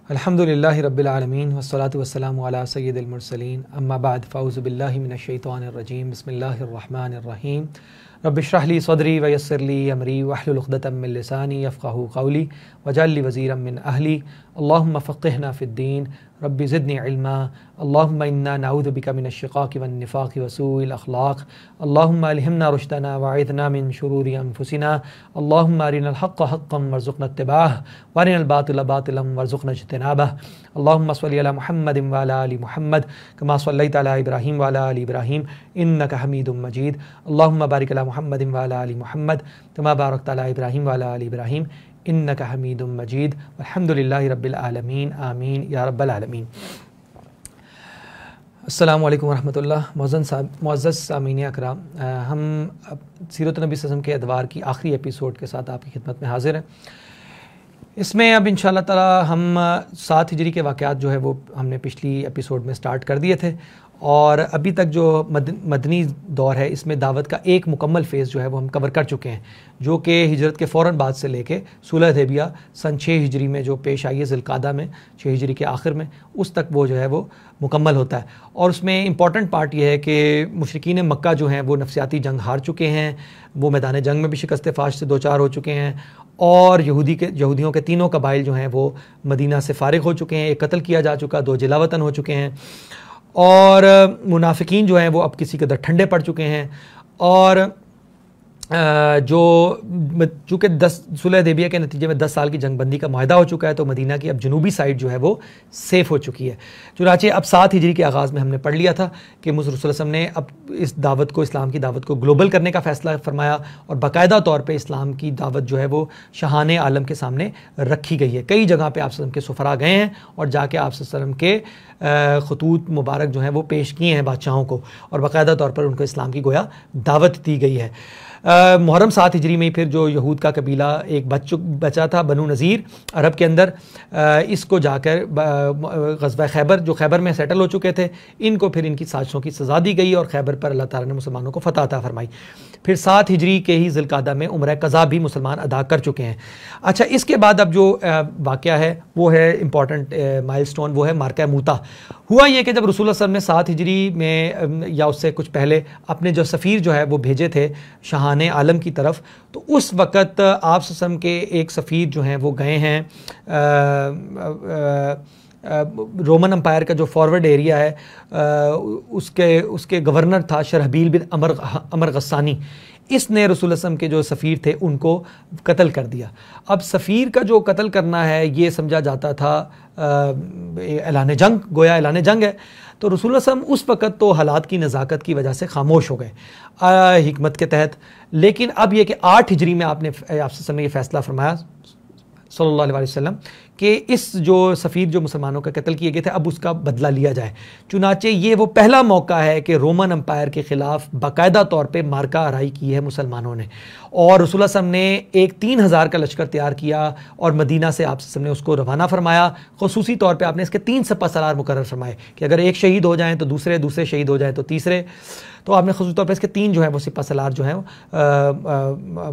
الحمدللہ رب العالمین والصلاة والسلام علی سید المرسلین اما بعد فاعوذ باللہ من الشیطان الرجیم بسم اللہ الرحمن الرحیم رب اشرح لی صدری ویسر لی امری واحلل عقدۃ من لسانی یفقہوا قولی واجعل لی وزیرا من اہلی اللہم فقہنا فی الدین رب زدنی علما اللہم انا نعوذ بک من الشقاق والنفاق وسوء الاخلاق اللہم الہمنا رشدنا واعذنا من شرور انفسنا اللہم ارنا الحق حقا وارزقنا اتباعہ وارنا الباطل باطلا وارزقنا اجتنابہ اللہم صلی علی محمد وعلی آل محمد کما صلیت علی ابراہیم وعلی آل ابراہیم انک حمید مجید اللہم بارک علی محمد وعلی آل محمد کما بارکت علی ابراہیم وعلی آل ابراہیم انک حمید مجید والحمدللہ رب العالمین آمین یا رب العالمین۔ السلام علیکم ورحمۃ اللہ۔ معزز سامعین اکرام، ہم سیرت نبی صلی اللہ علیہ وسلم کے ادوار کی آخری ایپیسوڈ کے ساتھ آپ کی خدمت میں حاضر ہیں۔ اس میں اب انشاءاللہ تعالی ہم 7 ہجری کے واقعات جو ہے وہ ہم نے پچھلی ایپیسوڈ میں سٹارٹ کر دیے تھے، اور ابھی تک جو مدنی دور ہے اس میں دعوت کا ایک مکمل فیز جو ہے وہ ہم کور کر چکے ہیں، جو کہ ہجرت کے فوراً بعد سے لے کے صلح حدیبیہ سن 6 ہجری میں جو پیش آئی ہے ذی القعدہ میں 6 ہجری کے آخر میں، اس تک وہ جو ہے وہ مکمل ہوتا ہے۔ اور اس میں امپورٹنٹ پارٹ یہ ہے کہ مشرکین مکہ جو ہیں وہ نفسیاتی جنگ ہار چکے ہیں، وہ میدان جنگ میں بھی شکست فاش سے دوچار ہو چکے ہیں، اور یہودیوں کے تینوں قبائل جو ہیں وہ مدینہ سے فارغ ہو چکے ہیں، ایک قتل کیا جا چکا، 2 جلا وطن ہو چکے ہیں، اور منافقین جو ہیں وہ اب کسی قدر ٹھنڈے پڑ چکے ہیں، اور چونکہ صلح حدیبیہ کے نتیجے میں 10 سال کی جنگ بندی کا معاہدہ ہو چکا ہے، تو مدینہ کی اب جنوبی سائڈ جو ہے وہ سیف ہو چکی ہے۔ چنانچہ اب 7 ہجری کے آغاز میں ہم نے پڑھ لیا تھا کہ رسول اللہ صلی اللہ علیہ وسلم نے اب اس دعوت کو، اسلام کی دعوت کو گلوبل کرنے کا فیصلہ فرمایا، اور باقاعدہ طور پہ اسلام کی دعوت جو ہے وہ شاہان عالم کے سامنے رکھی گئی ہے۔ کئی جگہ پہ آپ صلی اللہ علیہ وسلم کے سفراء گئے ہیں اور جا کے آپ صلی اللہ علیہ وسلم کے خطوط مبارک جو ہیں وہ پیش کیے ہیں بادشاہوں کو، اور باقاعدہ طور پر ان کو اسلام کی گویا دعوت دی گئی ہے۔ محرم 7 ہجری میں پھر جو یہود کا قبیلہ ایک بچا تھا بنو نذیر عرب کے اندر، اس کو جا کر غزوہ خیبر جو خیبر میں سیٹل ہو چکے تھے، ان کو پھر ان کی سازشوں کی سزا دی گئی، اور خیبر پر اللہ تعالیٰ نے مسلمانوں کو فتح عطا فرمائی۔ پھر 7 ہجری کے ہی ذی القعدہ میں عمرہ قضا بھی مسلمان ادا کر چکے ہیں۔ اچھا، اس کے بعد اب جو واقعہ ہے وہ ہے امپورٹنٹ مائل سٹون، وہ ہے معرکہ موتا۔ ہوا یہ کہ جب رسول اللہ صلی اللہ علیہ وسلم نے 7 ہجری میں یا اس سے کچھ پہلے اپنے جو سفیر جو ہے وہ بھیجے تھے شاہان عالم کی طرف، تو اس وقت آپ صلی اللہ علیہ وسلم کے ایک سفیر جو ہیں وہ گئے ہیں رومن امپائر کا جو فارورڈ ایریا ہے، اس کے گورنر تھا شرحبیل بن عمر غسانی۔ اس نے رسول اللہ صلی اللہ علیہ وسلم کے جو سفیر تھے ان کو قتل کر دیا۔ اب سفیر کا جو قتل کرنا ہے یہ سمجھا جاتا تھا اعلان جنگ، گویا اعلان جنگ ہے، تو رسول اللہ صلی اللہ علیہ وسلم اس وقت تو حالات کی نزاکت کی وجہ سے خاموش ہو گئے حکمت کے تحت۔ لیکن اب یہ کہ 8 ہجری میں آپ صلی اللہ علیہ وسلم نے یہ فیصلہ فرمایا صلی اللہ علیہ وسلم کہ اس جو سفیر جو مسلمانوں کا قتل کیے گئے تھے اب اس کا بدلہ لیا جائے۔ چنانچہ یہ وہ پہلا موقع ہے کہ رومن امپائر کے خلاف باقاعدہ طور پہ مارکہ آرائی کی ہے مسلمانوں نے، اور رسول اللہ صلی اللہ علیہ وسلم نے ایک 3000 کا لشکر تیار کیا اور مدینہ سے آپ صلی اللہ علیہ وسلم نے اس کو روانہ فرمایا۔ خصوصی طور پہ آپ نے اس کے 3 سپہ سالار مقرر فرمائے کہ اگر ایک شہید ہو جائیں تو دوسرے شہید ہو جائیں تو تیسرے، تو آپ نے خصوصی طور پہ اس کے 3 جو ہیں وہ سپہ سالار جو ہیں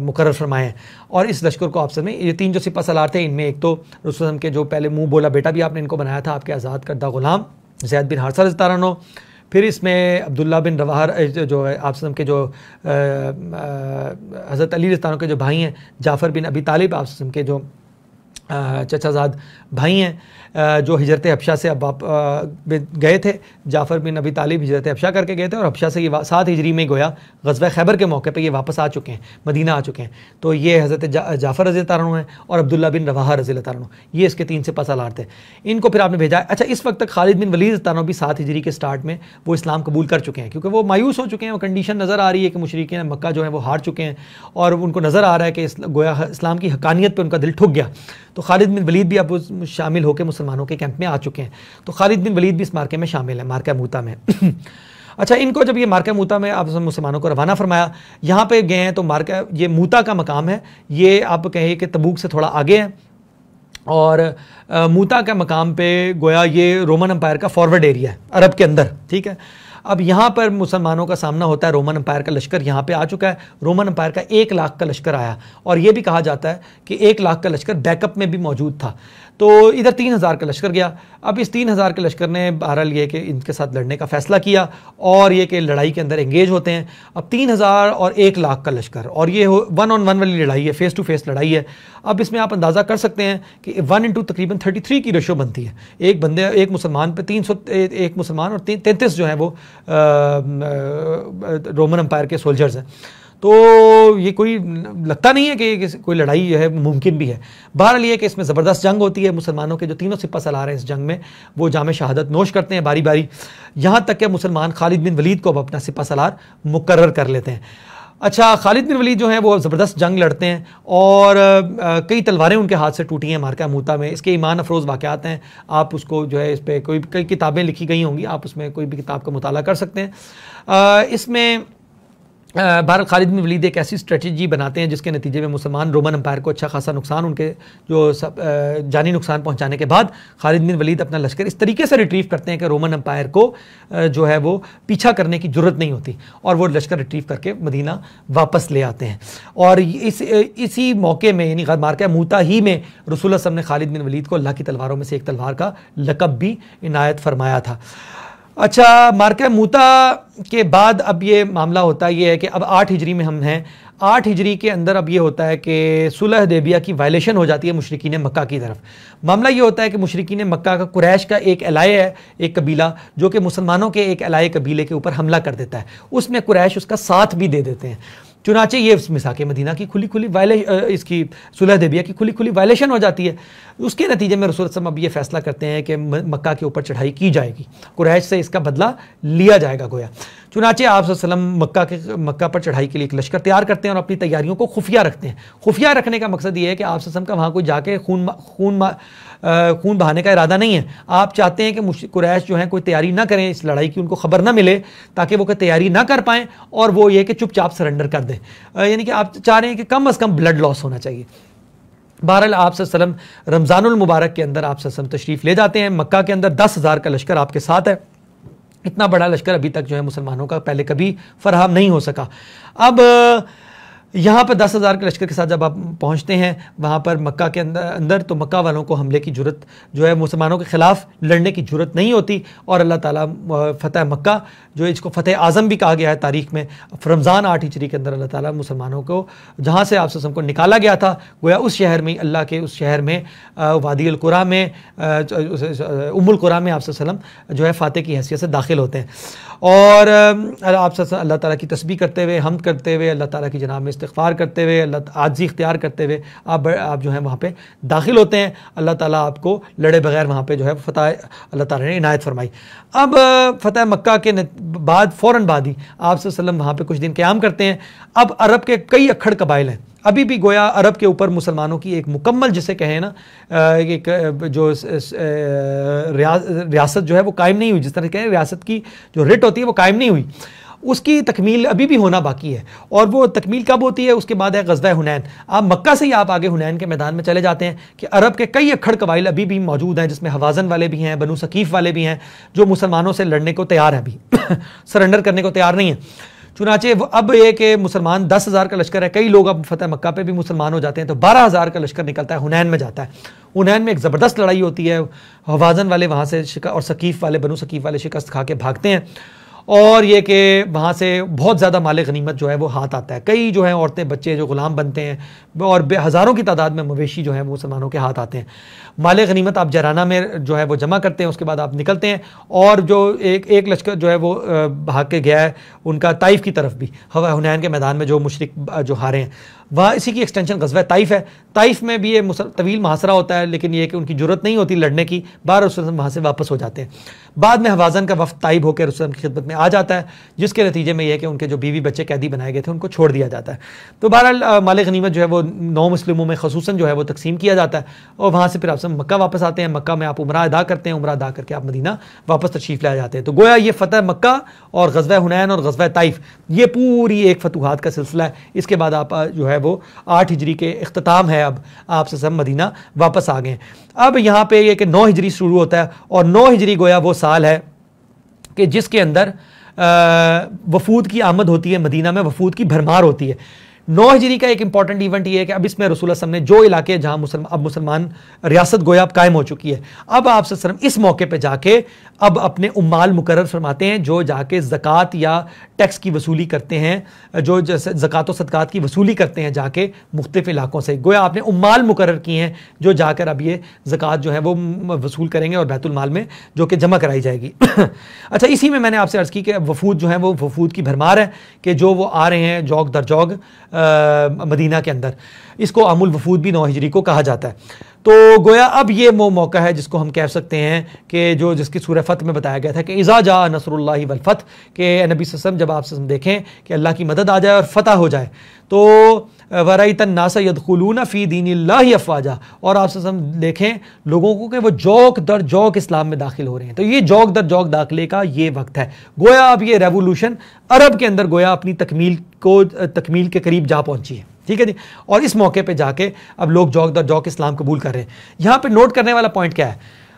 مقرر فرمائے ہیں۔ اور اس لشکر کو آپ میں یہ 3 جو سپہ سالار تھے، ان میں ایک تو رسول اللہ علیہ وسلم کے جو پہلے منہ بولا بیٹا بھی آپ نے ان کو بنایا تھا، آپ کے آزاد کردہ غلام زید بن حارثہ رضی اللہ عنہ، پھر اس میں عبداللہ بن رواحہ جو آپ وسلم کے جو حضرت علی رضی اللہ عنہ کے جو بھائی ہیں، جعفر بن ابی طالب آپ وسلم کے جو چچا زاد بھائی ہیں، جو ہجرت حبشہ سے اب آپ گئے تھے، جعفر بن ابی طالب ہجرت حبشہ کر کے گئے تھے، اور حبشہ سے یہ 7 ہجری میں گویا غزوہ خیبر کے موقع پہ یہ واپس آ چکے ہیں، مدینہ آ چکے ہیں۔ تو یہ حضرت جعفر رضی اللہ عنہ ہیں اور عبداللہ بن رواحہ رضی اللہ عنہ، یہ اس کے 3 سپہ سالار تھے، ان کو پھر آپ نے بھیجا ہے۔ اچھا، اس وقت تک خالد بن ولید رضی اللہ عنہ بھی 7 ہجری کے سٹارٹ میں وہ اسلام قبول کر چکے ہیں، کیونکہ وہ مایوس ہو چکے ہیں، وہ کنڈیشن نظر آ رہی ہے کہ مشرکین مکہ جو ہیں وہ ہار چکے ہیں، اور ان کو نظر آ رہا ہے کہ گویا اسلام کی حقانیت پہ ان کا دل ٹھک گیا۔ تو خالد بن ولید بھی اب شامل ہو کے مسلمانوں کے کیمپ میں آ چکے ہیں، تو خالد بن ولید بھی اس مارکے میں شامل ہیں، مارکہ موتا میں۔ اچھا، ان کو جب یہ مارکہ موتا میں آپ مسلمانوں کو روانہ فرمایا، یہاں پہ گئے ہیں تو مارکہ یہ موتا کا مقام ہے، یہ آپ کہیں کہ تبوک سے تھوڑا آگے ہے، اور موتا کا مقام پہ گویا یہ رومن امپائر کا فارورڈ ایریا ہے عرب کے اندر، ٹھیک ہے۔ اب یہاں پر مسلمانوں کا سامنا ہوتا ہے، رومن امپائر کا لشکر یہاں پہ آ چکا ہے، رومن امپائر کا 1 لاکھ کا لشکر آیا، اور یہ بھی کہا جاتا ہے کہ 1 لاکھ کا لشکر بیک اپ میں بھی موجود تھا۔ تو ادھر 3000 کا لشکر گیا. اب اس 3000 کے لشکر نے بہرحال یہ کہ ان کے ساتھ لڑنے کا فیصلہ کیا اور یہ کہ لڑائی کے اندر انگیج ہوتے ہیں. اب 3000 اور 1 لاکھ کا لشکر, اور یہ 1 on 1 والی لڑائی ہے, فیس ٹو فیس لڑائی ہے. اب اس میں آپ اندازہ کر سکتے ہیں کہ 1 تقریباً 33 کی ریشو بنتی ہے. ایک مسلمان پہ 301 مسلمان اور 33 جو ہیں وہ رومن امپائر کے سولجرز ہیں. تو یہ کوئی لگتا نہیں ہے کہ کوئی لڑائی جو ہے ممکن بھی ہے. بہرحال یہ کہ اس میں زبردست جنگ ہوتی ہے. مسلمانوں کے جو تینوں سپہ سالار ہیں اس جنگ میں وہ جام شہادت نوش کرتے ہیں باری باری, یہاں تک کہ مسلمان خالد بن ولید کو اب اپنا سپہ سالار مقرر کر لیتے ہیں. اچھا, خالد بن ولید جو ہیں وہ زبردست جنگ لڑتے ہیں اور کئی تلواریں ان کے ہاتھ سے ٹوٹی ہیں مارکہ موتا میں. اس کے ایمان افروز واقعات ہیں, آپ اس کو جو ہے اس پہ کئی کتابیں لکھی گئی ہوں گی, آپ اس میں کوئی بھی کتاب کا مطالعہ کر سکتے ہیں. اس میں بہرحال خالد بن ولید ایک ایسی اسٹریٹجی بناتے ہیں جس کے نتیجے میں مسلمان رومن امپائر کو اچھا خاصا نقصان, ان کے جو جانی نقصان پہنچانے کے بعد خالد بن ولید اپنا لشکر اس طریقے سے ریٹریو کرتے ہیں کہ رومن امپائر کو جو ہے وہ پیچھا کرنے کی جرت نہیں ہوتی اور وہ لشکر ریٹریو کر کے مدینہ واپس لے آتے ہیں. اور اسی موقع میں یعنی مارکہ موتا ہی میں رسول اللہ صلی اللہ علیہ وسلم نے خالد بن ولید کو اللہ کی تلواروں میں سے ایک تلوار کا لقب بھی عنایت فرمایا تھا. اچھا, مارکہ موتا کے بعد اب یہ معاملہ ہوتا ہے یہ ہے کہ اب 8 ہجری میں ہم ہیں. 8 ہجری کے اندر اب یہ ہوتا ہے کہ صلح حدیبیہ کی وائلیشن ہو جاتی ہے مشرکین مکہ کی طرف. معاملہ یہ ہوتا ہے کہ مشرکین مکہ کا قریش کا ایک الائے ہے, ایک قبیلہ جو کہ مسلمانوں کے ایک الائے قبیلے کے اوپر حملہ کر دیتا ہے. اس میں قریش اس کا ساتھ بھی دے دیتے ہیں. چنانچہ یہ مساق مدینہ کی کھلی اس کی صلح حدیبیہ کی کھلی وائلیشن ہو جاتی ہے. اس کے نتیجے میں رسول اللہ اب یہ فیصلہ کرتے ہیں کہ مکہ کے اوپر چڑھائی کی جائے گی, قریش سے اس کا بدلہ لیا جائے گا گویا. چنانچہ آپ صلی اللہ علیہ وسلم مکہ پر چڑھائی کے لیے ایک لشکر تیار کرتے ہیں اور اپنی تیاریوں کو خفیہ رکھتے ہیں. خفیہ رکھنے کا مقصد یہ ہے کہ آپ صلی اللہ علیہ وسلم کا وہاں کوئی جا کے خون بہانے کا ارادہ نہیں ہے. آپ چاہتے ہیں کہ قریش جو ہیں کوئی تیاری نہ کریں, اس لڑائی کی ان کو خبر نہ ملے تاکہ وہ کوئی تیاری نہ کر پائیں اور وہ یہ کہ چپ چاپ سرنڈر کر دیں. یعنی کہ آپ چاہ رہے ہیں کہ کم از کم بلڈ لاس ہونا چاہیے. بہرحال آپ صلی اللہ علیہ وسلم رمضان المبارک کے اندر آپ صلی اللہ علیہ وسلم تشریف لے جاتے ہیں. مکہ کے اندر 10,000 کا لشکر آپ کے ساتھ ہے. اتنا بڑا لشکر ابھی تک جو ہے مسلمانوں کا پہلے کبھی فراہم نہیں ہو سکا. اب یہاں پر 10,000 کے لشکر کے ساتھ جب آپ پہنچتے ہیں وہاں پر مکہ کے اندر تو مکہ والوں کو حملے کی جرت جو ہے مسلمانوں کے خلاف لڑنے کی جرت نہیں ہوتی. اور اللہ تعالیٰ فتح مکہ جو اس کو فتح اعظم بھی کہا گیا ہے تاریخ میں, رمضان 8 ہجری کے اندر اللہ تعالیٰ مسلمانوں کو جہاں سے آپ کو نکالا گیا تھا گویا اس شہر میں, اللہ کے اس شہر میں وادی القریٰ میں ام القریٰ میں آپ وسلم جو ہے فاتح کی حیثیت سے داخل ہوتے ہیں. اور آپ اللہ تعالیٰ کی تسبیح کرتے ہوئے, حمد کرتے ہوئے, اللہ تعالیٰ کی جناب میں استغفار کرتے ہوئے, عاجزی اختیار کرتے ہوئے آپ جو ہیں وہاں پہ داخل ہوتے ہیں. اللہ تعالیٰ آپ کو لڑے بغیر وہاں پہ جو ہے فتح اللہ تعالیٰ نے عنایت فرمائی. اب فتح مکہ کے بعد فوراً بعد ہی آپ صلی اللہ علیہ وسلم وہاں پہ کچھ دن قیام کرتے ہیں. اب عرب کے کئی اکھڑ قبائل ہیں, ابھی بھی گویا عرب کے اوپر مسلمانوں کی ایک مکمل جسے کہیں نا ایک جو ریاست جو ہے وہ قائم نہیں ہوئی. جس طرح کہیں ریاست کی جو رٹ ہوتی ہے وہ قائم نہیں ہوئی, اس کی تکمیل ابھی بھی ہونا باقی ہے. اور وہ تکمیل کب ہوتی ہے؟ اس کے بعد ہے غزوہ حنین. آپ مکہ سے ہی آپ آگے حنین کے میدان میں چلے جاتے ہیں کہ عرب کے کئی اکھڑ قبائل ابھی بھی موجود ہیں, جس میں حوازن والے بھی ہیں, بنو ثقیف والے بھی ہیں, جو مسلمانوں سے لڑنے کو تیار ہیں, ابھی سرنڈر کرنے کو تیار نہیں ہیں. چنانچہ اب یہ کہ مسلمان 10,000 کا لشکر ہے, کئی لوگ اب فتح مکہ پہ بھی مسلمان ہو جاتے ہیں, تو 12,000 کا لشکر نکلتا ہے, حنین میں جاتا ہے. حنین میں ایک زبردست لڑائی ہوتی ہے, حوازن والے وہاں سے اور ثقیف والے, بنو ثقیف والے شکست کھا کے بھاگتے ہیں. اور یہ کہ وہاں سے بہت زیادہ مال غنیمت جو ہے وہ ہاتھ آتا ہے. کئی جو ہیں عورتیں بچے جو غلام بنتے ہیں اور ہزاروں کی تعداد میں مویشی جو ہیں وہ مسلمانوں کے ہاتھ آتے ہیں. مال غنیمت آپ جرانہ میں جو ہے وہ جمع کرتے ہیں, اس کے بعد آپ نکلتے ہیں. اور جو ایک لشکر جو ہے وہ بھاگ کے گیا ہے ان کا طائف کی طرف بھی, حنین کے میدان میں جو مشرک جو ہارے ہیں, وہاں اسی کی ایکسٹینشن غزوہ طائف ہے. طائف میں بھی یہ طویل محاصرہ ہوتا ہے, لیکن یہ کہ ان کی جرت نہیں ہوتی لڑنے کی, بار رسول وہاں سے واپس ہو جاتے ہیں. بعد میں حوازن کا وفد طائب ہو کے رسول کی خدمت میں آ جاتا ہے, جس کے نتیجے میں یہ کہ ان کے جو بیوی بچے قیدی بنائے گئے تھے ان کو چھوڑ دیا جاتا ہے. تو بہرحال مال غنیمت جو ہے وہ نو مسلموں میں خصوصاً جو ہے وہ تقسیم کیا جاتا ہے. اور وہاں سے پھر آپ مکہ واپس آتے ہیں. مکہ میں آپ عمرہ ادا کرتے ہیں, عمرہ ادا کر کے آپ مدینہ واپس تشریف لے جاتے ہیں. تو گویا یہ فتح مکہ اور غزوہ حنین اور غزوہ طائف یہ پوری ایک فتوحات کا سلسلہ ہے. اس کے بعد آپ جو ہے وہ 8 ہجری کے اختتام ہے, اب آپ سے سب مدینہ واپس آ گئے. اب یہاں پہ یہ کہ 9 ہجری شروع ہوتا ہے, اور 9 ہجری گویا وہ سال ہے کہ جس کے اندر وفود کی آمد ہوتی ہے, مدینہ میں وفود کی بھرمار ہوتی ہے. 9 ہجری کا ایک امپورٹنٹ ایونٹ یہ ہے کہ اب اس میں رسول اللہ صلی اللہ علیہ وسلم نے جو علاقے جہاں اب مسلمان ریاست گویا اب قائم ہو چکی ہے، اب آپ صلی اللہ علیہ وسلم اس موقع پہ جا کے اب اپنے عمال مقرر فرماتے ہیں جو جا کے زکوٰۃ یا ٹیکس کی وصولی کرتے ہیں، جو جیسے زکوٰۃ و صدقات کی وصولی کرتے ہیں جا کے مختلف علاقوں سے، گویا آپ نے عمال مقرر کیے ہیں جو جا کر اب یہ زکوٰۃ جو ہے وہ وصول کریں گے اور بیت المال میں جو کہ جمع کرائی جائے گی۔ اچھا، اسی میں نے آپ سے عرض کی کہ وفود جو ہیں وہ وفود کی بھرمار ہے کہ جو وہ آ رہے ہیں جوگ در جوگ مدینہ کے اندر، اس کو عام الوفود بھی 9 ہجری کو کہا جاتا ہے۔ تو گویا اب یہ وہ موقع ہے جس کو ہم کہہ سکتے ہیں کہ جو جس کی سورہ فتح میں بتایا گیا تھا کہ اذا جاء نصر اللہ والفتح، کہ نبی صلی اللہ علیہ وسلم جب آپ سے دیکھیں کہ اللہ کی مدد آ جائے اور فتح ہو جائے، تو وَرَأَيْتَ النَّاسَ يَدْخُلُونَ فِي دِينِ اللَّهِ أَفْوَاجًا، اور آپ سے دیکھیں لوگوں کو کہ وہ جوک در جوک اسلام میں داخل ہو رہے ہیں۔ تو یہ جوک در جوک داخلے کا یہ وقت ہے، گویا اب یہ ریولوشن عرب کے اندر گویا اپنی تکمیل کے قریب جا پہنچی ہے، ٹھیک ہے جی۔ اور اس موقع پہ جا کے اب لوگ جوک در جوک اسلام قبول کر رہے ہیں۔ یہاں پہ نوٹ کرنے والا پوائنٹ کیا ہے؟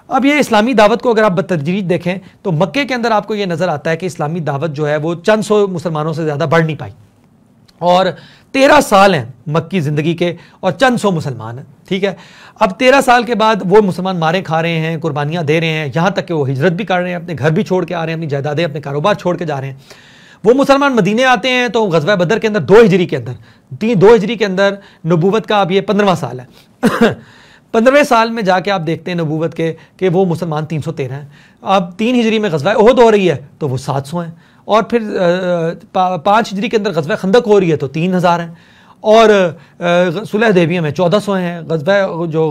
اب یہ اسلامی دعوت کو اگر آپ بتدریج دیکھیں تو مکے کے اندر آپ کو یہ نظر آتا ہے کہ اسلامی دعوت جو ہے وہ چند سو مسلمانوں سے زیادہ بڑھ نہیں پائی، اور 13 سال ہیں مکی زندگی کے اور چند سو مسلمان ہیں، ٹھیک ہے۔ اب 13 سال کے بعد وہ مسلمان مارے کھا رہے ہیں، قربانیاں دے رہے ہیں، یہاں تک کہ وہ ہجرت بھی کر رہے ہیں، اپنے گھر بھی چھوڑ کے آ رہے ہیں، اپنی جائیدادیں اپنے کاروبار چھوڑ کے جا رہے ہیں۔ وہ مسلمان مدینے آتے ہیں تو غزوہ بدر کے اندر 2 ہجری کے اندر 2 ہجری کے اندر نبوت کا اب یہ 15واں سال ہے۔ 15ویں سال میں جا کے آپ دیکھتے ہیں نبوت کے کہ وہ مسلمان 313 ہیں۔ اب 3 ہجری میں غزوہ احد ہو رہی ہے تو وہ 700 ہیں، اور پھر 5 ہجری کے اندر غزوہ خندق ہو رہی ہے تو 3000 ہیں، اور صلح حدیبیہ میں 1400 ہیں۔ غزوہ جو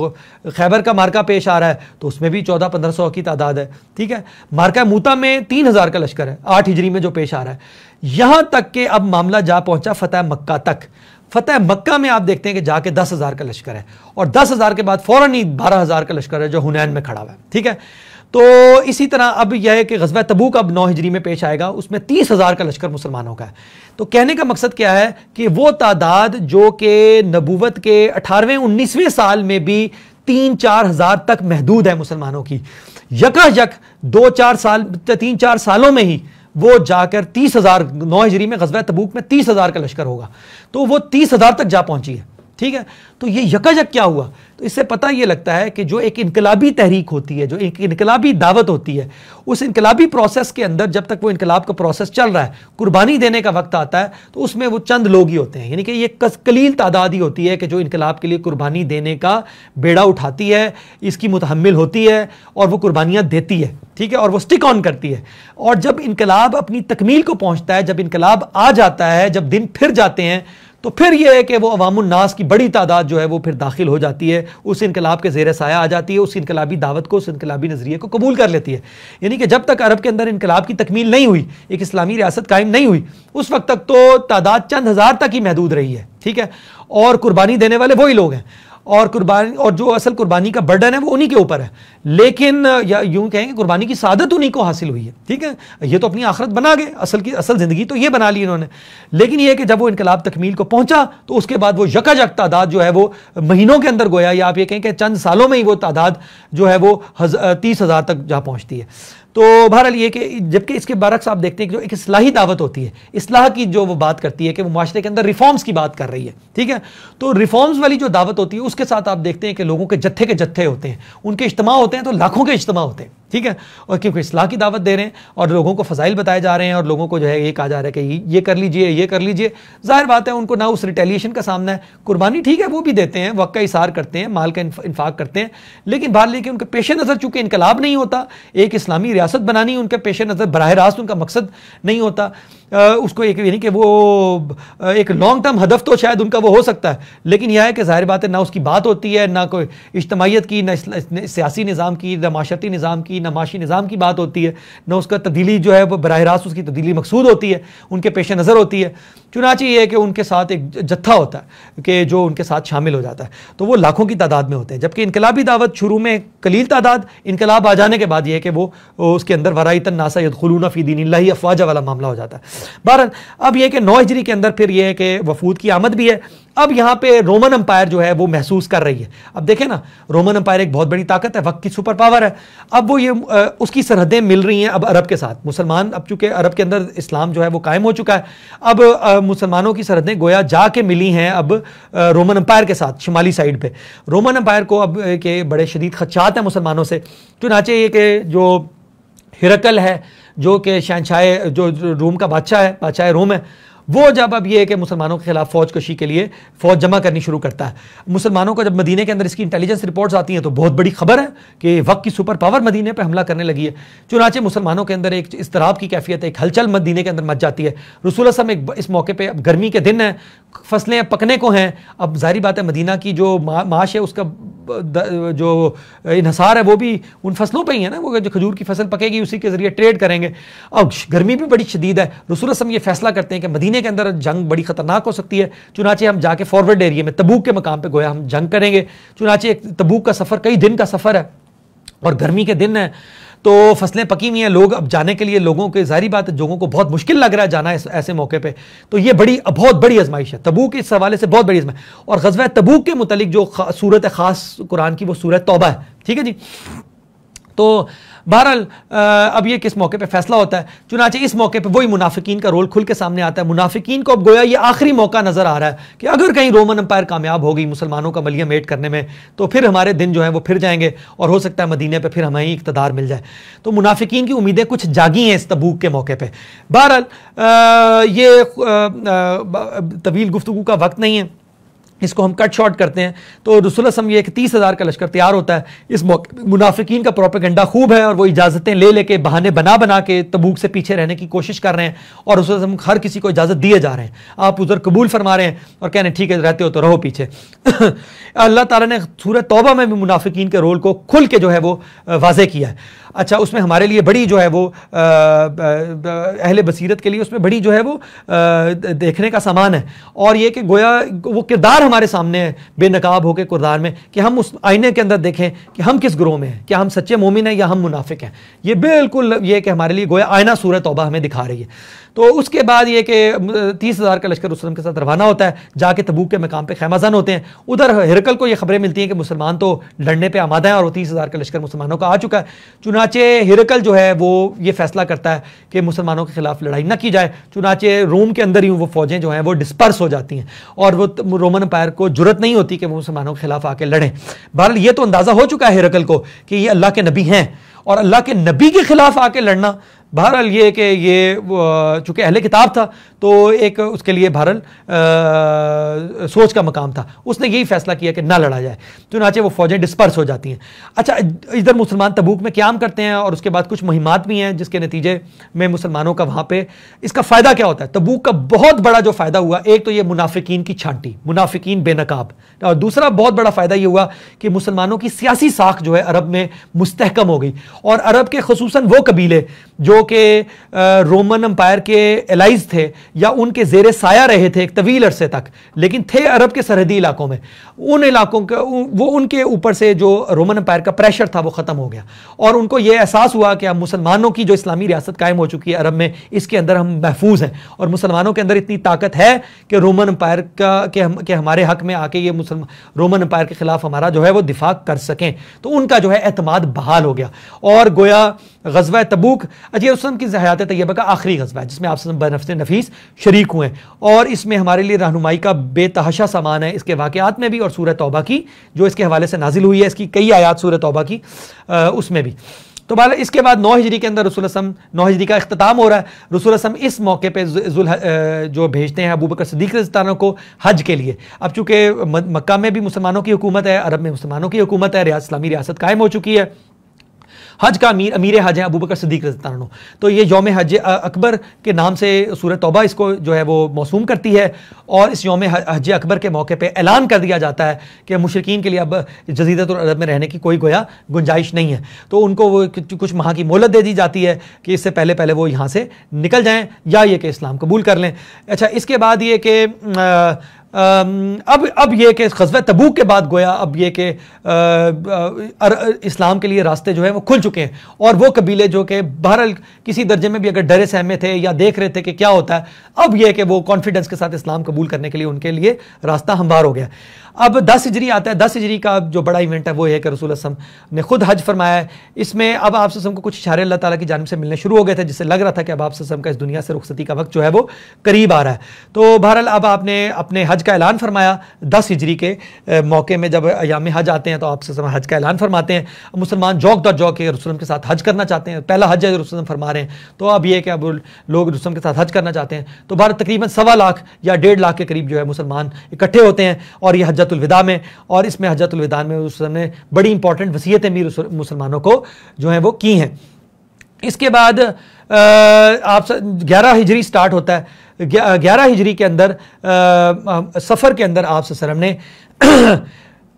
خیبر کا مارکہ پیش آ رہا ہے تو اس میں بھی 1400-1500 کی تعداد ہے، ٹھیک ہے۔ مارکہ موتا میں 3000 کا لشکر ہے 8 ہجری میں جو پیش آ رہا ہے، یہاں تک کہ اب معاملہ جا پہنچا فتح مکہ تک۔ فتح مکہ میں آپ دیکھتے ہیں کہ جا کے 10,000 کا لشکر ہے، اور 10,000 کے بعد فوراً ہی 12,000 کا لشکر ہے جو حنین میں کھڑا ہوا ہے، ٹھیک ہے۔ تو اسی طرح اب یہ ہے کہ غزوہ تبوک اب 9 ہجری میں پیش آئے گا، اس میں 30,000 کا لشکر مسلمانوں کا ہے۔ تو کہنے کا مقصد کیا ہے کہ وہ تعداد جو کہ نبوت کے 18ویں 19ویں سال میں بھی 3-4 ہزار تک محدود ہے مسلمانوں کی، یکا یک 3-4 سالوں میں ہی وہ جا کر 30,000 9 ہجری میں غزوہ تبوک میں 30,000 کا لشکر ہوگا، تو وہ 30,000 تک جا پہنچی ہے، ٹھیک ہے۔ تو یہ یکا یک کیا ہوا؟ تو اس سے پتہ یہ لگتا ہے کہ جو ایک انقلابی تحریک ہوتی ہے، جو ایک انقلابی دعوت ہوتی ہے، اس انقلابی پروسیس کے اندر جب تک وہ انقلاب کا پروسیس چل رہا ہے، قربانی دینے کا وقت آتا ہے تو اس میں وہ چند لوگ ہی ہوتے ہیں، یعنی کہ یہ قلیل تعداد ہی ہوتی ہے کہ جو انقلاب کے لیے قربانی دینے کا بیڑا اٹھاتی ہے، اس کی متحمل ہوتی ہے اور وہ قربانیاں دیتی ہے، ٹھیک ہے، اور وہ سٹک آن کرتی ہے۔ اور جب انقلاب اپنی تکمیل کو پہنچتا ہے، جب انقلاب آ جاتا ہے، جب دن پھر جاتے ہیں، تو پھر یہ ہے کہ وہ عوام الناس کی بڑی تعداد جو ہے وہ پھر داخل ہو جاتی ہے، اس انقلاب کے زیر سایہ آ جاتی ہے، اس انقلابی دعوت کو، اس انقلابی نظریے کو قبول کر لیتی ہے۔ یعنی کہ جب تک عرب کے اندر انقلاب کی تکمیل نہیں ہوئی، ایک اسلامی ریاست قائم نہیں ہوئی، اس وقت تک تو تعداد چند ہزار تک ہی محدود رہی ہے، ٹھیک ہے، اور قربانی دینے والے وہی لوگ ہیں، اور جو اصل قربانی کا برڈن ہے وہ انہی کے اوپر ہے، لیکن یا یوں کہیں کہ قربانی کی سعادت انہی کو حاصل ہوئی ہے، ٹھیک ہے۔ یہ تو اپنی آخرت بنا گئے، اصل زندگی تو یہ بنا لی انہوں نے، لیکن یہ کہ جب وہ انقلاب تکمیل کو پہنچا تو اس کے بعد وہ یکا یک تعداد جو ہے وہ مہینوں کے اندر گویا، یا آپ یہ کہیں کہ چند سالوں میں ہی وہ تعداد جو ہے وہ 30,000 تک جا پہنچتی ہے۔ تو بہرحال یہ کہ جبکہ اس کے برعکس آپ دیکھتے ہیں کہ جو ایک اصلاحی دعوت ہوتی ہے، اصلاح کی جو وہ بات کرتی ہے کہ وہ معاشرے کے اندر ریفارمز کی بات کر رہی ہے، ٹھیک ہے، تو ریفارمز والی جو دعوت ہوتی ہے اس کے ساتھ آپ دیکھتے ہیں کہ لوگوں کے جتھے ہوتے ہیں، ان کے اجتماع ہوتے ہیں تو لاکھوں کے اجتماع ہوتے ہیں، ٹھیک ہے، اور کیونکہ اصلاح کی دعوت دے رہے ہیں اور لوگوں کو فضائل بتائے جا رہے ہیں اور لوگوں کو جو ہے یہ کہا جا رہا ہے کہ یہ کر لیجئے، یہ کر لیجئے، ظاہر بات ہے ان کو نہ اس ریٹیلیشن کا سامنا ہے، قربانی ٹھیک ہے وہ بھی دیتے ہیں، وقت کا اثار کرتے ہیں، مال کا انفاق کرتے ہیں، لیکن بہرحال ان کے پیش نظر چونکہ انقلاب نہیں ہوتا، ایک اسلامی ریاست بنانی ان کے پیش نظر براہ راست ان کا مقصد نہیں ہوتا، اس کو ایک یعنی کہ وہ ایک لانگ ٹرم ہدف تو شاید ان کا وہ ہو سکتا ہے، لیکن یہ ہے کہ ظاہر بات ہے نہ اس کی بات ہوتی ہے، نہ کوئی اجتماعیت کی، نہ سیاسی نظام کی، نہ معاشرتی نظام کی، نہ معاشی نظام کی بات ہوتی ہے، نہ اس کا تبدیلی جو ہے وہ براہ راست اس کی تبدیلی مقصود ہوتی ہے، ان کے پیش نظر ہوتی ہے۔ چنانچہ یہ ہے کہ ان کے ساتھ ایک جتھا ہوتا ہے کہ جو ان کے ساتھ شامل ہو جاتا ہے، تو وہ لاکھوں کی تعداد میں ہوتے ہیں، جبکہ انقلابی دعوت شروع میں قلیل تعداد، انقلاب آ جانے کے بعد یہ ہے کہ وہ اس کے اندر ورائت الناس یدخلون فی دین اللہ افواجا والا معاملہ ہو جاتا ہے۔ بہرحال اب یہ کہ 9 ہجری کے اندر پھر یہ ہے کہ وفود کی آمد بھی ہے، اب یہاں پہ رومن امپائر جو ہے وہ محسوس کر رہی ہے. اب دیکھیں نا, رومن امپائر ایک بہت بڑی طاقت ہے, وقت کی سپر پاور ہے. اب وہ یہ اس کی سرحدیں مل رہی ہیں اب عرب کے ساتھ. مسلمان اب چونکہ عرب کے اندر اسلام جو ہے وہ قائم ہو چکا ہے, اب مسلمانوں کی سرحدیں گویا جا کے ملی ہیں اب رومن امپائر کے ساتھ شمالی سائڈ پہ. رومن امپائر کو اب کہ بڑے شدید خدشات ہیں مسلمانوں سے, چنانچہ یہ کہ جو ہرقل ہے جو کہ شہنشاہ جو روم کا بادشاہ ہے, بادشاہ روم ہے, وہ جب اب یہ ہے کہ مسلمانوں کے خلاف فوج کشی کے لیے فوج جمع کرنی شروع کرتا ہے. مسلمانوں کو جب مدینے کے اندر اس کی انٹیلیجنس رپورٹس آتی ہیں تو بہت بڑی خبر ہے کہ وقت کی سپر پاور مدینے پہ حملہ کرنے لگی ہے. چنانچہ مسلمانوں کے اندر ایک اضطراب کی کیفیت ہے, ایک ہلچل مدینے کے اندر مچ جاتی ہے. رسول اللہ صلی اللہ علیہ وسلم اس موقع پہ اب گرمی کے دن ہیں, فصلیں پکنے کو ہیں. اب ظاہری بات ہے مدینہ کی جو معاش ہے اس کا جو انحصار ہے وہ بھی ان فصلوں پہ ہی ہے نا, وہ جو کھجور کی فصل پکے گی اسی کے ذریعے ٹریڈ کریں گے. اب گرمی بھی بڑی شدید ہے. رسول اللہ صلی اللہ علیہ وسلم یہ فیصلہ کرتے ہیں کہ مدینے کے اندر جنگ بڑی خطرناک ہو سکتی ہے, چنانچہ ہم جا کے فارورڈ ایریا میں تبوک کے مقام پہ گویا ہم جنگ کریں گے. چنانچہ ایک تبوک کا سفر کئی دن کا سفر ہے اور گرمی کے دن ہے, تو فصلیں پکی ہوئی ہیں. لوگ اب جانے کے لیے لوگوں کے ظاہری بات ہے لوگوں کو بہت مشکل لگ رہا ہے جانا ایسے موقع پہ. تو یہ بہت بڑی آزمائش ہے تبوک, اس حوالے سے بہت بڑی آزمائش. اور غزوہ تبوک کے متعلق جو صورت خاص قرآن کی وہ سورۃ توبہ ہے. ٹھیک ہے جی. تو بہرحال اب یہ کس موقع پہ فیصلہ ہوتا ہے, چنانچہ اس موقع پہ وہی منافقین کا رول کھل کے سامنے آتا ہے. منافقین کو اب گویا یہ آخری موقع نظر آ رہا ہے کہ اگر کہیں رومن امپائر کامیاب ہو گئی مسلمانوں کا ملیہ میٹ کرنے میں تو پھر ہمارے دن جو ہیں وہ پھر جائیں گے اور ہو سکتا ہے مدینے پہ پھر ہمیں اقتدار مل جائے. تو منافقین کی امیدیں کچھ جاگی ہیں اس تبوک کے موقع پہ. بہرحال یہ طویل گفتگو کا وقت نہیں ہے, اس کو ہم کٹ شارٹ کرتے ہیں. تو رسول اللہ صلی اللہ علیہ وسلم یہ کہ 30,000 کا لشکر تیار ہوتا ہے. اس موقع منافقین کا پروپیگنڈا خوب ہے اور وہ اجازتیں لے کے بہانے بنا کے تبوک سے پیچھے رہنے کی کوشش کر رہے ہیں, اور رسول اللہ صلی اللہ علیہ وسلم ہر کسی کو اجازت دیے جا رہے ہیں. آپ ادھر قبول فرما رہے ہیں اور کہہ رہے ہیں ٹھیک ہے رہتے ہو تو رہو پیچھے. اللہ تعالیٰ نے سورۃ توبہ میں بھی منافقین کے رول کو کھل کے جو ہے وہ واضح کیا ہے. اچھا, اس میں ہمارے لیے بڑی جو ہے وہ اہل بصیرت کے لیے اس میں بڑی جو ہے وہ دیکھنے کا سامان ہے, اور یہ کہ گویا وہ کردار ہمارے سامنے ہے بے نقاب ہو کے کردار میں, کہ ہم اس آئینے کے اندر دیکھیں کہ ہم کس گروہ میں ہیں, کیا ہم سچے مومن ہیں یا ہم منافق ہیں. یہ بالکل یہ کہ ہمارے لیے گویا آئینہ سورۃ توبہ ہمیں دکھا رہی ہے. تو اس کے بعد یہ کہ 30,000 کا لشکر رسول کے ساتھ روانہ ہوتا ہے, جا کے تبوک کے مقام پہ خیمہ زن ہوتے ہیں. ادھر ہرقل کو یہ خبریں ملتی ہیں کہ مسلمان تو لڑنے پہ آمادہ ہیں اور وہ 30,000 کا لشکر مسلمانوں کا آ چکا ہے. چنانچہ ہرقل جو ہے وہ یہ فیصلہ کرتا ہے کہ مسلمانوں کے خلاف لڑائی نہ کی جائے. چنانچہ روم کے اندر ہی وہ فوجیں جو ہیں وہ ڈسپرس ہو جاتی ہیں اور وہ رومن امپائر کو جرت نہیں ہوتی کہ وہ مسلمانوں کے خلاف آ کے لڑیں. بہرحال یہ تو اندازہ ہو چکا ہے ہرقل کو کہ یہ اللہ کے نبی ہیں, اور اللہ کے نبی کے خلاف آ کے لڑنا بہرحال یہ کہ یہ چونکہ اہل کتاب تھا تو ایک اس کے لیے بہرحال سوچ کا مقام تھا. اس نے یہی فیصلہ کیا کہ نہ لڑا جائے. چنانچہ وہ فوجیں ڈسپرس ہو جاتی ہیں. اچھا, ادھر مسلمان تبوک میں قیام کرتے ہیں اور اس کے بعد کچھ مہمات بھی ہیں جس کے نتیجے میں مسلمانوں کا وہاں پہ اس کا فائدہ کیا ہوتا ہے. تبوک کا بہت بڑا جو فائدہ ہوا, ایک تو یہ منافقین کی چھانٹی, منافقین بے نقاب, اور دوسرا بہت بڑا فائدہ یہ ہوا کہ مسلمانوں کی سیاسی ساکھ جو ہے عرب میں مستحکم ہو گئی. اور عرب کے خصوصاً وہ قبیلے جو کہ رومن امپائر کے الائز تھے یا ان کے زیر سایہ رہے تھے ایک طویل عرصے تک, لیکن تھے عرب کے سرحدی علاقوں میں, ان علاقوں کا وہ ان کے اوپر سے جو رومن امپائر کا پریشر تھا وہ ختم ہو گیا, اور ان کو یہ احساس ہوا کہ اب مسلمانوں کی جو اسلامی ریاست قائم ہو چکی ہے عرب میں, اس کے اندر ہم محفوظ ہیں, اور مسلمانوں کے اندر اتنی طاقت ہے کہ رومن امپائر کہ ہمارے حق میں آ کے یہ رومن امپائر کے خلاف ہمارا جو ہے وہ دفاع کر سکیں. تو ان کا جو ہے اعتماد بحال ہو گیا, اور گویا غزوہ تبوک اجی وسلم کی حیات طیبہ کا آخری غزوہ ہے جس میں آپ بنفس نفیس شریک ہوئے ہیں, اور اس میں ہمارے لیے رہنمائی کا بے تحاشا سامان ہے اس کے واقعات میں بھی, اور سورۃ توبہ کی جو اس کے حوالے سے نازل ہوئی ہے, اس کی کئی آیات سورۃ توبہ کی اس میں بھی. تو اس کے بعد 9 ہجری کے اندر رسول اللہ صلی اللہ علیہ وسلم 9 ہجری کا اختتام ہو رہا ہے. رسول اللہ صلی اللہ علیہ وسلم اس موقع پہ جو بھیجتے ہیں ابوبکر صدیق رضی اللہ عنہ کو حج کے لیے. اب چونکہ مکہ میں بھی مسلمانوں کی حکومت ہے, عرب میں مسلمانوں کی حکومت ہے, اسلامی ریاست قائم ہو چکی ہے. حج کا امیر حج ہے ابوبکر صدیق رضی اللہ عنہ. تو یہ یوم حج اکبر کے نام سے سورۃ توبہ اس کو جو ہے وہ موسوم کرتی ہے, اور اس یوم حج اکبر کے موقع پہ اعلان کر دیا جاتا ہے کہ مشرکین کے لیے اب جزیرۃ العرب میں رہنے کی کوئی گویا گنجائش نہیں ہے. تو ان کو وہ کچھ ماہ کی مہلت دے دی جاتی ہے کہ اس سے پہلے وہ یہاں سے نکل جائیں یا یہ کہ اسلام قبول کر لیں. اچھا, اس کے بعد یہ کہ اب یہ کہ غزوہ تبوک کے بعد گویا اب یہ کہ اسلام کے لیے راستے جو ہیں وہ کھل چکے ہیں، اور وہ قبیلے جو کہ بہرحال کسی درجے میں بھی اگر ڈرے سہمے تھے یا دیکھ رہے تھے کہ کیا ہوتا ہے، اب یہ کہ وہ کانفیڈنس کے ساتھ اسلام قبول کرنے کے لیے ان کے لیے راستہ ہموار ہو گیا۔ اب 10 ہجری آتا ہے۔ 10 ہجری کا جو بڑا ایونٹ ہے وہ یہ ہے کہ رسول اللہ صلی اللہ علیہ وسلم نے خود حج فرمایا ہے۔ اس میں اب آپ صلی اللہ علیہ وسلم کو کچھ اشارے اللہ تعالیٰ کی جانب سے ملنے شروع ہو گئے تھے، جس سے لگ رہا تھا کہ اب آپ صلی اللہ علیہ وسلم کا اس دنیا سے رخصتی کا وقت جو ہے وہ قریب آ رہا ہے۔ تو بہرحال اب آپ نے اپنے حج کا اعلان فرمایا 10 ہجری کے موقع میں، جب ایام حج آتے ہیں تو آپ صلی اللہ علیہ وسلم حج کا اعلان فرماتے ہیں۔ مسلمان جوک در جوک کے رسول اللہ کے ساتھ حج کرنا چاہتے ہیں، پہلا حج ہے رسول اللہ فرما رہے ہیں، تو اب یہ کہ اب لوگ رسول اللہ کے ساتھ حج کرنا چاہتے ہیں، تو بہرحال تقریباً 1.25 لاکھ یا 1.5 لاکھ کے قریب جو ہے مسلمان اکٹھے ہوتے ہیں، اور یہ حجۃ الوداع میں، اور اس میں حجۃ الوداع میں رسول اللہ نے بڑی امپورٹنٹ وصیتیں بھی مسلمانوں کو جو ہیں وہ کی ہیں۔ اس کے بعد آپ 11 ہجری سٹارٹ ہوتا ہے۔ 11 ہجری کے اندر سفر کے اندر آپ صلی اللہ علیہ وسلم نے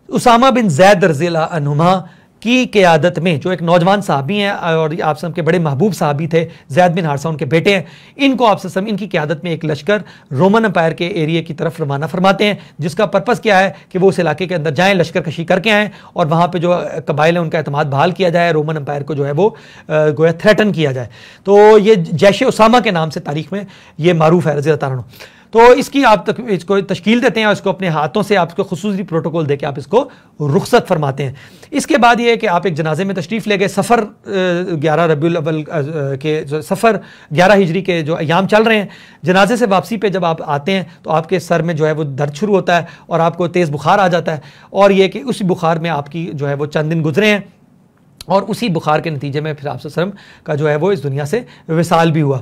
اسامہ بن زید رضی اللہ عنہما کی قیادت میں، جو ایک نوجوان صحابی ہیں اور آپ کے بڑے محبوب صحابی تھے، زید بن حارثہ ان کے بیٹے ہیں، ان کو آپ صلی اللہ علیہ وسلم ان کی قیادت میں ایک لشکر رومن امپائر کے ایریے کی طرف روانہ فرماتے ہیں، جس کا پرپس کیا ہے کہ وہ اس علاقے کے اندر جائیں، لشکر کشی کر کے آئیں، اور وہاں پہ جو قبائل ہیں ان کا اعتماد بحال کیا جائے، رومن امپائر کو جو ہے وہ گویا تھریٹن کیا جائے۔ تو یہ جیش اسامہ کے نام سے تاریخ میں یہ معروف ہے رضی اللہ تعالیٰ عنہ۔ تو اس کی آپ اس کو تشکیل دیتے ہیں، اور اس کو اپنے ہاتھوں سے آپ کو خصوصی پروٹوکول دے کے آپ اس کو رخصت فرماتے ہیں۔ اس کے بعد یہ ہے کہ آپ ایک جنازے میں تشریف لے گئے۔ سفر 11 ربیع الاول کے سفر 11 ہجری کے جو ایام چل رہے ہیں، جنازے سے واپسی پہ جب آپ آتے ہیں تو آپ کے سر میں جو ہے وہ درد شروع ہوتا ہے، اور آپ کو تیز بخار آ جاتا ہے، اور یہ کہ اسی بخار میں آپ کی جو ہے وہ چند دن گزرے ہیں، اور اسی بخار کے نتیجے میں پھر آپ صلی اللہ علیہ وسلم کا جو ہے وہ اس دنیا سے وصال بھی ہوا۔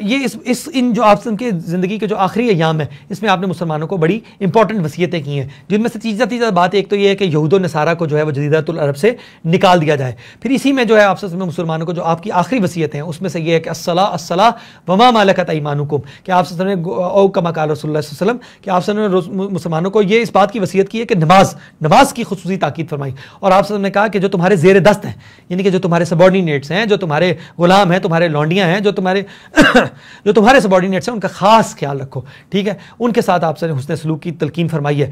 یہ ان جو آپ کی زندگی کے جو آخری ایام ہیں، اس میں آپ نے مسلمانوں کو بڑی امپورٹنٹ وصیتیں کی ہیں، جن میں سے تیسرا بات ایک تو یہ ہے کہ یہود و نصارہ کو جو ہے وہ جزیرۃ العرب سے نکال دیا جائے۔ پھر اسی میں جو ہے آپ صلی اللہ علیہ وسلم مسلمانوں کو جو آپ کی آخری وصیتیں ہیں، اس میں سے یہ ہے کہ الصلاۃ وما ملکت ایمانکم، کہ آپ صلی اللہ علیہ وسلم نے او کما قال رسول اللہ صلی اللہ علیہ وسلم، کہ آپ صلی اللہ علیہ وسلم مسلمانوں کو یہ اس بات کی وصیت کی ہے کہ نماز کی خصوصی تاکید فرمائی، اور آپ صلی اللہ علیہ وسلم نے کہا کہ جو تمہارے زیر دست ہیں، یعنی کہ جو تمہارے سبارڈینیٹس ہیں، جو تمہارے غلام ہیں، تمہارے لونڈیاں ہیں، جو تمہارے سبارڈینیٹس ہیں، ان کا خاص خیال رکھو، ٹھیک ہے، ان کے ساتھ آپ سے حسن سلوک کی تلقین فرمائی ہے۔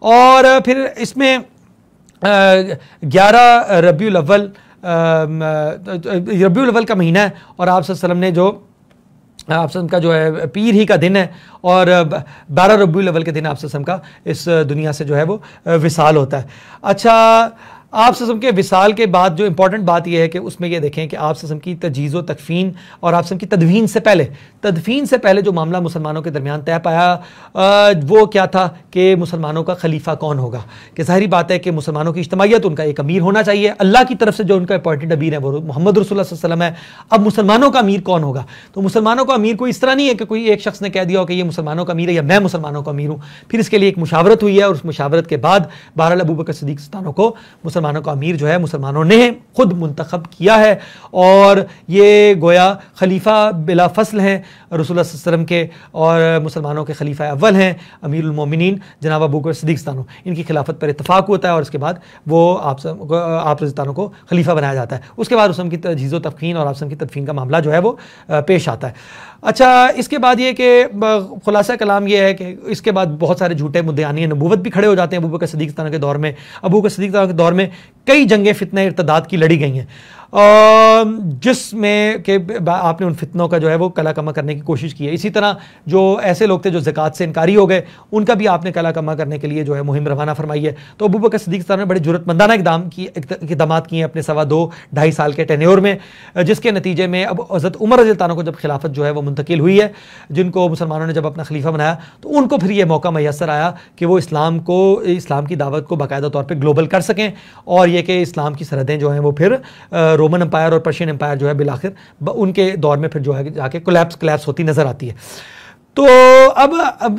اور پھر اس میں 11 ربیع الاول کا مہینہ ہے، اور آپ صلی اللہ علیہ وسلم نے جو آپ کا جو ہے پیر ہی کا دن ہے، اور 12 ربیع الاول کے دن آپ صلی اللہ علیہ وسلم کا اس دنیا سے جو ہے وہ وصال ہوتا ہے۔ اچھا، آپ صلی اللہ علیہ وسلم کے وصال کے بعد جو امپورٹنٹ بات یہ ہے کہ اس میں یہ دیکھیں کہ آپ صلی اللہ علیہ وسلم کی تجہیز و تکفین اور آپ صلی اللہ علیہ وسلم کی تدفین سے پہلے جو معاملہ مسلمانوں کے درمیان طے پایا وہ کیا تھا کہ مسلمانوں کا خلیفہ کون ہوگا، کہ ظاہری بات ہے کہ مسلمانوں کی اجتماعیت، ان کا ایک امیر ہونا چاہیے، اللہ کی طرف سے جو ان کا اپوائنٹڈ امیر ہے وہ محمد رسول اللہ صلی اللہ علیہ وسلم ہے۔ اب مسلمانوں کا امیر کون ہوگا؟ تو مسلمانوں کا امیر کوئی اس طرح نہیں ہے کہ کوئی ایک شخص نے کہہ دیا ہو کہ یہ مسلمانوں کا امیر ہے یا میں مسلمانوں کا امیر ہوں، پھر اس کے لیے ایک مشاورت ہوئی ہے، اور اس مشاورت کے بعد بہرحال ابوبکر صدیق ستانوں کو مسلمانوں کا امیر جو ہے مسلمانوں نے خود منتخب کیا ہے، اور یہ گویا خلیفہ بلا فصل ہیں رسول اللہ صلی اللہ علیہ وسلم کے، اور مسلمانوں کے خلیفہ اول ہیں امیر المومنین جناب ابوبکر صدیق ستانو، ان کی خلافت پر اتفاق ہوتا ہے، اور اس کے بعد وہ آپ رضی اللہ کو خلیفہ بنایا جاتا ہے۔ اس کے بعد رسول کی تجہیز و تفخین اور آپ کی تدفین کا معاملہ جو ہے وہ پیش آتا ہے۔ اچھا، اس کے بعد یہ کہ خلاصہ کلام یہ ہے کہ اس کے بعد بہت سارے جھوٹے مدعیان نبوت بھی کھڑے ہو جاتے ہیں ابوبکر صدیق ستانو کے دور میں۔ ابوبکر صدیق ستانو کے دور میں کئی جنگیں فتنہ ارتداد کی لڑی گئی ہیں، جس میں کہ آپ نے ان فتنوں کا جو ہے وہ کلا کما کرنے کی کوشش کی ہے۔ اسی طرح جو ایسے لوگ تھے جو زکوٰۃ سے انکاری ہو گئے، ان کا بھی آپ نے کلا کما کرنے کے لیے جو ہے مہم روانہ فرمائی ہے۔ تو ابوبکر صدیق ستانو نے بڑے جرأت مندانہ اقدامات کیے ہیں اپنے 2.5 سال کے ٹینیور میں، جس کے نتیجے میں اب حضرت عمر رضی اللہ عنہ کو جب خلافت جو ہے وہ منتقل ہوئی ہے، جن کو مسلمانوں نے جب اپنا خلیفہ بنایا، تو ان کو پھر یہ موقع میسر آیا کہ وہ اسلام کی دعوت کو باقاعدہ طور پہ گلوبل کر سکیں، اور یہ کہ اسلام کی سرحدیں جو ہیں وہ پھر رومن امپائر اور پرشین امپائر جو ہے بالآخر ان کے دور میں پھر جو ہے جا کے کولیپس ہوتی نظر آتی ہے۔ تو اب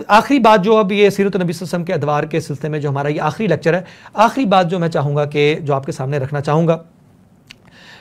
آخری بات جو اب یہ سیرت نبی صلی اللہ علیہ وسلم کے ادوار کے سلسلے میں جو ہمارا یہ آخری لیکچر ہے، آخری بات جو میں چاہوں گا کہ جو آپ کے سامنے رکھنا چاہوں گا،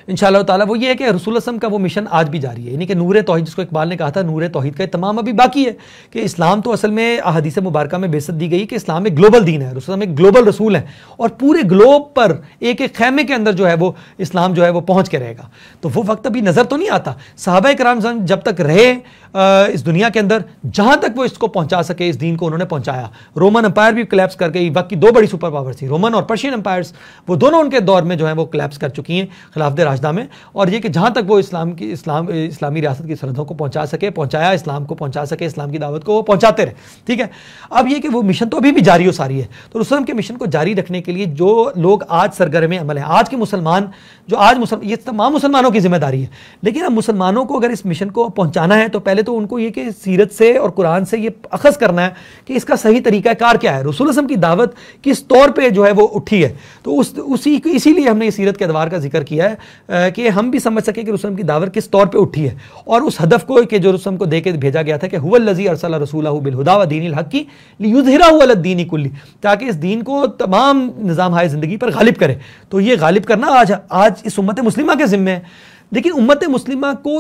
انشاءاللہ تعالیٰ وہ یہ ہے کہ رسول اللہ صلی اللہ علیہ وسلم کا وہ مشن آج بھی جاری ہے، یعنی کہ نور توحید، جس کو اقبال نے کہا تھا نور توحید کا تمام ابھی باقی ہے، کہ اسلام تو اصل میں احادیث مبارکہ میں بعثت دی گئی کہ اسلام ایک گلوبل دین ہے، رسول اللہ علیہ وسلم ایک گلوبل رسول ہیں، اور پورے گلوب پر ایک ایک خیمے کے اندر جو ہے وہ اسلام جو ہے وہ پہنچ کے رہے گا۔ تو وہ وقت ابھی نظر تو نہیں آتا، صحابہ کرام جب تک رہے اس دنیا کے اندر، جہاں تک وہ اس کو پہنچا سکے، اس دین کو انہوں نے پہنچایا۔ رومن امپائر بھی کلیپس کر گئی، وقت کی دو بڑی سپر پاور تھی، رومن اور پرشین امپائرز، وہ دونوں ان کے دور میں جو ہیں وہ کلیپس کر چکی ہیں خلافت راشدہ میں، اور یہ کہ جہاں تک وہ اسلامی ریاست کی سرحدوں کو پہنچا سکے، پہنچایا، اسلام کو پہنچا سکے، اسلام کی دعوت کو وہ پہنچاتے رہے، ٹھیک ہے۔ اب یہ کہ وہ مشن تو ابھی بھی جاری و ساری ہے، تو رسول کے مشن کو جاری رکھنے کے لیے جو لوگ آج سرگرم عمل ہیں، آج کے مسلمان جو یہ تمام مسلمانوں کی ذمہ داری ہے، لیکن اب مسلمانوں کو اگر اس مشن کو پہنچانا ہے تو پہلے تو ان کو یہ کہ سیرت سے اور قرآن سے یہ اخذ کرنا ہے کہ اس کا صحیح طریقہ کار کیا ہے، رسول اللہ علیہ وسلم کی دعوت کس طور پہ جو ہے وہ اٹھی ہے۔ تو اسی لیے ہم نے یہ سیرت کے ادوار کا ذکر کیا ہے کہ ہم بھی سمجھ سکیں کہ رسول اللہ علیہ وسلم کی دعوت کس طور پہ اٹھی ہے، اور اس ہدف کو کہ جو رسول اللہ علیہ وسلم کو دے کے بھیجا گیا تھا کہ هو الذی ارسل رسولہ بالہدی ودین الحق لیظہرہ علی الدین کلہ، تاکہ اس دین کو تمام نظام ہائے زندگی پر غالب کرے۔ تو یہ غالب کرنا آج اس امت مسلمہ کے ذمہ ہے، لیکن امت مسلمہ کو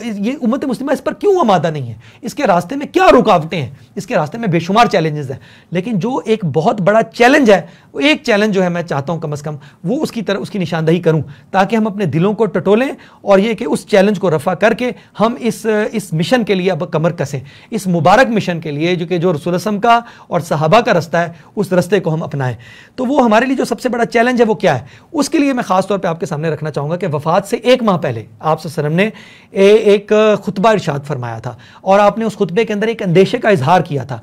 یہ امت مسلمہ اس پر کیوں آمادہ نہیں ہے، اس کے راستے میں کیا رکاوٹیں ہیں، اس کے راستے میں بے شمار چیلنجز ہیں، لیکن جو ایک بہت بڑا چیلنج ہے، وہ ایک چیلنج جو ہے میں چاہتا ہوں کم از کم وہ اس کی نشاندہی کروں، تاکہ ہم اپنے دلوں کو ٹٹولیں، اور یہ کہ اس چیلنج کو رفع کر کے ہم اس مشن کے لیے اب کمر کسیں، اس مبارک مشن کے لیے جو رسول اللہ علیہ وسلم کا اور صحابہ کا رستہ ہے، اس رستے کو ہم اپنائیں۔ تو وہ ہمارے لیے جو سب سے بڑا چیلنج ہے وہ کیا ہے، اس کے لیے میں خاص طور پہ آپ کے سامنے رکھنا چاہوں گا کہ وفات سے ایک ماہ پہلے آپ صلی اللہ علیہ وسلم نے ایک خطبہ ارشاد فرمایا تھا، اور آپ نے اس خطبے کے اندر ایک اندیشے کا اظہار کیا تھا۔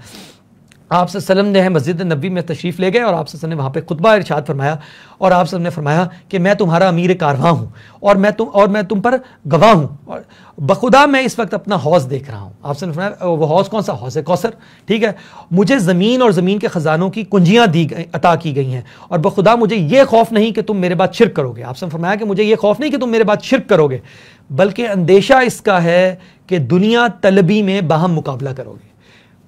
آپ صلی اللہ علیہ وسلم نے مسجد نبوی میں تشریف لے گئے، اور آپ صلی اللہ علیہ وسلم نے وہاں پہ خطبہ ارشاد فرمایا، اور آپ صلی اللہ علیہ وسلم نے فرمایا کہ میں تمہارا امیر کارواں ہوں، اور میں تم پر گواہ ہوں، اور بخدا میں اس وقت اپنا حوض دیکھ رہا ہوں۔ آپ صلی اللہ علیہ وسلم نے فرمایا وہ حوض کون سا؟ حوض کوثر، ٹھیک ہے۔ مجھے زمین اور زمین کے خزانوں کی کنجیاں عطا کی گئی ہیں، اور بخدا مجھے یہ خوف نہیں کہ تم میرے بعد شرک کرو گے۔ آپ صلی اللہ علیہ وسلم نے فرمایا کہ مجھے یہ خوف نہیں کہ تم میرے بعد شرک کرو گے، بلکہ اندیشہ اس کا ہے کہ دنیا طلبی میں باہم مقابلہ کرو گے،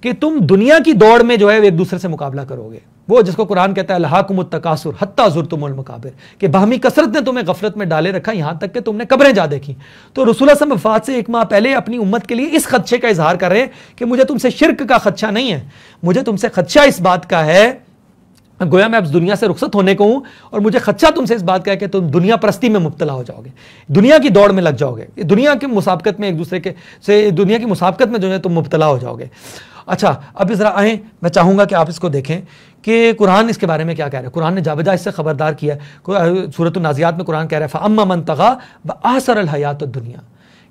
کہ تم دنیا کی دوڑ میں جو ہے ایک دوسرے سے مقابلہ کرو گے، وہ جس کو قرآن کہتا ہے الہاکم التکاثر حتی زرتم المقابر، کہ باہمی کثرت نے تمہیں غفلت میں ڈالے رکھا یہاں تک کہ تم نے قبریں جا دیکھی۔ تو رسول اللہ صلی اللہ علیہ وسلم وفات سے ایک ماہ پہلے اپنی امت کے لیے اس خدشے کا اظہار کر رہے ہیں کہ مجھے تم سے شرک کا خدشہ نہیں ہے، مجھے تم سے خدشہ اس بات کا ہے، گویا میں اب دنیا سے رخصت ہونے کو ہوں، اور مجھے خدشہ تم سے اس بات کا ہے کہ تم دنیا پرستی میں مبتلا ہو جاؤ گے، دنیا کی دوڑ میں لگ جاؤ گے، دنیا کی مسابقت میں ایک دوسرے کے سے دنیا کی مسابقت میں جو ہے تم مبتلا ہو جاؤ گے۔ اچھا، اب ذرا آئیں، میں چاہوں گا کہ آپ اس کو دیکھیں کہ قرآن اس کے بارے میں کیا کہہ رہا ہے۔ قرآن نے جا بجا اس سے خبردار کیا ہے، سورۃ النازعات میں قرآن کہہ رہا ہے فَأَمَّا مَنْ طَغَىٰ وَآثَرَ الْحَيَاةَ الدُّنْيَا،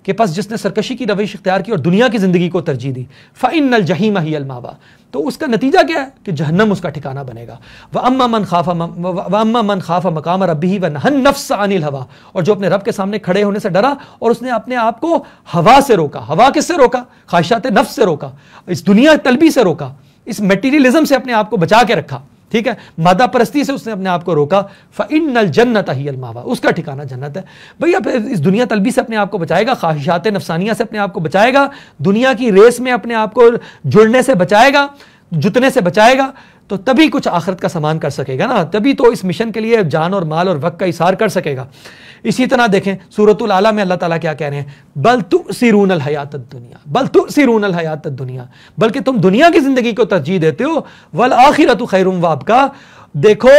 کہ پس جس نے سرکشی کی روش اختیار کی اور دنیا کی زندگی کو ترجیح دی، فَإِنَّ الْجَحِيمَ هِيَ الْمَأْوَىٰ، تو اس کا نتیجہ کیا ہے کہ جہنم اس کا ٹھکانہ بنے گا۔ وَأَمَّا مَنْ خَافَ مَقَامَ رَبِّهِ وَنَهَى النَّفْسَ عَنِ الْهَوَىٰ، اور جو اپنے رب کے سامنے کھڑے ہونے سے ڈرا اور اس نے اپنے آپ کو ہوا سے روکا۔ ہوا کس سے روکا؟ خواہشات نفس سے روکا، اس دنیا طلبی سے روکا، اس میٹیریلزم سے اپنے آپ کو بچا کے رکھا، ٹھیک ہے، مادہ پرستی سے اس نے اپنے آپ کو روکا، فَإِنَّ الْجَنَّةَ هِيَ الْمَأْوَىٰ، اس کا ٹھکانہ جنت ہے۔ بھئی اب اس دنیا طلبی سے اپنے آپ کو بچائے گا، خواہشات نفسانیہ سے اپنے آپ کو بچائے گا، دنیا کی ریس میں اپنے آپ کو جڑنے سے بچائے گا، جتنے سے بچائے گا، تو تبھی کچھ آخرت کا سامان کر سکے گا نا، تبھی تو اس مشن کے لیے جان اور مال اور وقت کا اثار کر سکے گا۔ اسی طرح دیکھیں سورۃ الاعلیٰ میں اللہ تعالیٰ کیا کہہ رہے ہیں، بل تؤثرون الحیات الدنیا، بل تؤثرون الحیات الدنیا، بلکہ تم دنیا کی زندگی کو ترجیح دیتے ہو، والآخرۃ خیر وابقیٰ، دیکھو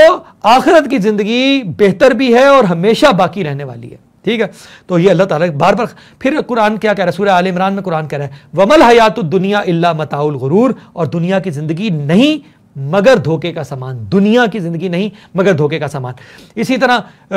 آخرت کی زندگی بہتر بھی ہے اور ہمیشہ باقی رہنے والی ہے، ٹھیک ہے۔ تو یہ اللہ تعالیٰ بار بار پھر قرآن کیا کہہ رہا ہے، سورہ آل عمران میں قرآن کہہ رہا ہے وَمَا الْحَيَاةُ الدُّنْيَا إِلَّا مَتَاعُ الْغُرُورِ، اور دنیا کی زندگی نہیں مگر دھوکے کا سامان، دنیا کی زندگی نہیں مگر دھوکے کا سامان۔ اسی طرح